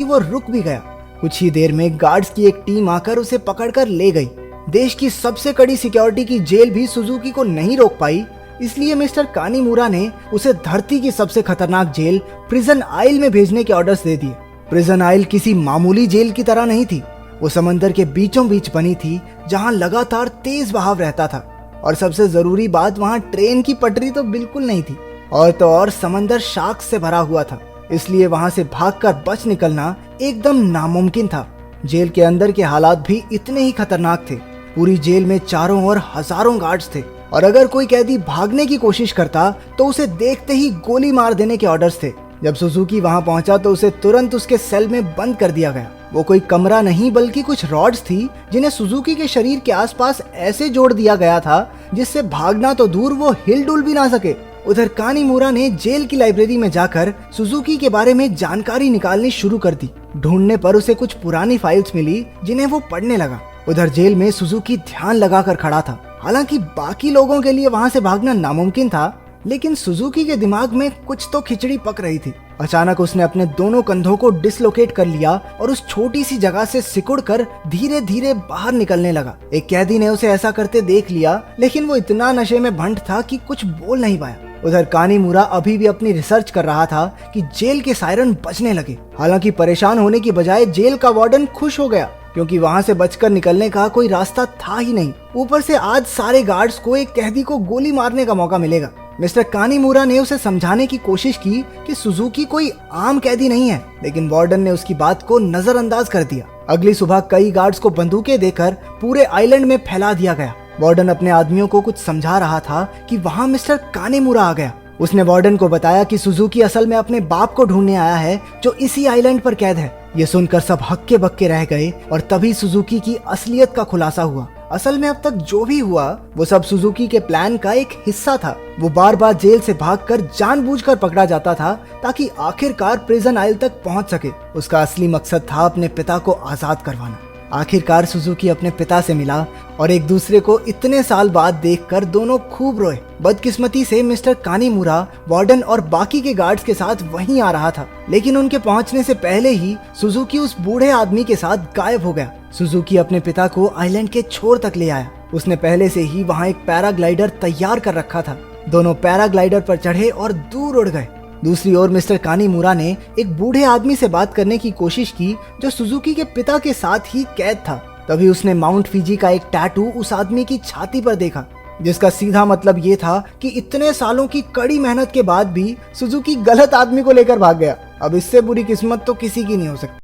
कि वो रुक भी गया। कुछ ही देर में गार्ड्स की एक टीम आकर उसे पकड़कर ले गई। देश की सबसे कड़ी सिक्योरिटी की जेल भी सुजुकी को नहीं रोक पाई, इसलिए मिस्टर कानीमुरा ने उसे धरती की सबसे खतरनाक जेल प्रिजन आइल में भेजने के ऑर्डर्स दे दिए। प्रिजन आइल किसी मामूली जेल की तरह नहीं थी, वो समंदर के बीचों बीच बनी थी जहां लगातार तेज बहाव रहता था, और सबसे जरूरी बात वहां ट्रेन की पटरी तो बिल्कुल नहीं थी, और तो और समंदर शार्क से भरा हुआ था, इसलिए वहां से भागकर बच निकलना एकदम नामुमकिन था। जेल के अंदर के हालात भी इतने ही खतरनाक थे। पूरी जेल में चारों ओर हजारों गार्ड्स थे, और अगर कोई कैदी भागने की कोशिश करता तो उसे देखते ही गोली मार देने के ऑर्डर्स थे। जब सुजुकी वहां पहुंचा तो उसे तुरंत उसके सेल में बंद कर दिया गया। वो कोई कमरा नहीं बल्कि कुछ रॉड्स थी जिन्हें सुजुकी के शरीर के आसपास ऐसे जोड़ दिया गया था जिससे भागना तो दूर वो हिल डुल भी ना सके। उधर कानीमुरा ने जेल की लाइब्रेरी में जाकर सुजुकी के बारे में जानकारी निकालनी शुरू कर दी। ढूंढने पर उसे कुछ पुरानी फाइल्स मिली जिन्हें वो पढ़ने लगा। उधर जेल में सुजुकी ध्यान लगाकर खड़ा था। हालांकि बाकी लोगों के लिए वहां से भागना नामुमकिन था, लेकिन सुजुकी के दिमाग में कुछ तो खिचड़ी पक रही थी। अचानक उसने अपने दोनों कंधों को डिसलोकेट कर लिया और उस छोटी सी जगह से सिकुड़कर धीरे धीरे बाहर निकलने लगा। एक कैदी ने उसे ऐसा करते देख लिया, लेकिन वो इतना नशे में भंट था कि कुछ बोल नहीं पाया। उधर कानीमुरा अभी भी अपनी रिसर्च कर रहा था कि जेल के सायरन बजने लगे। हालांकि परेशान होने की बजाय जेल का वार्डन खुश हो गया, क्योंकि वहां से बचकर निकलने का कोई रास्ता था ही नहीं। ऊपर से आज सारे गार्ड्स को एक कैदी को गोली मारने का मौका मिलेगा। मिस्टर कानीमुरा ने उसे समझाने की कोशिश की कि सुजुकी कोई आम कैदी नहीं है, लेकिन वार्डन ने उसकी बात को नजरअंदाज कर दिया। अगली सुबह कई गार्ड्स को बंदूकें देकर पूरे आइलैंड में फैला दिया गया। वार्डन अपने आदमियों को कुछ समझा रहा था कि वहां मिस्टर कानीमुरा आ गया। उसने वार्डन को बताया कि सुजुकी असल में अपने बाप को ढूंढने आया है जो इसी आइलैंड पर कैद है। ये सुनकर सब हक्के बक्के रह गए, और तभी सुजुकी की असलियत का खुलासा हुआ। असल में अब तक जो भी हुआ वो सब सुजुकी के प्लान का एक हिस्सा था। वो बार बार जेल से भागकर जानबूझकर पकड़ा जाता था ताकि आखिरकार प्रिजन आइल तक पहुंच सके। उसका असली मकसद था अपने पिता को आजाद करवाना। आखिरकार सुजुकी अपने पिता से मिला, और एक दूसरे को इतने साल बाद देखकर दोनों खूब रोए। बदकिस्मती से मिस्टर कानीमुरा वार्डन और बाकी के गार्ड्स के साथ वहीं आ रहा था, लेकिन उनके पहुंचने से पहले ही सुजुकी उस बूढ़े आदमी के साथ गायब हो गया। सुजुकी अपने पिता को आइलैंड के छोर तक ले आया। उसने पहले से ही वहां एक पैराग्लाइडर तैयार कर रखा था। दोनों पैराग्लाइडर पर चढ़े और दूर उड़ गए। दूसरी ओर मिस्टर कानीमुरा ने एक बूढ़े आदमी से बात करने की कोशिश की जो सुजुकी के पिता के साथ ही कैद था। तभी उसने माउंट फिजी का एक टैटू उस आदमी की छाती पर देखा, जिसका सीधा मतलब ये था कि इतने सालों की कड़ी मेहनत के बाद भी सुजुकी गलत आदमी को लेकर भाग गया। अब इससे बुरी किस्मत तो किसी की नहीं हो सकती।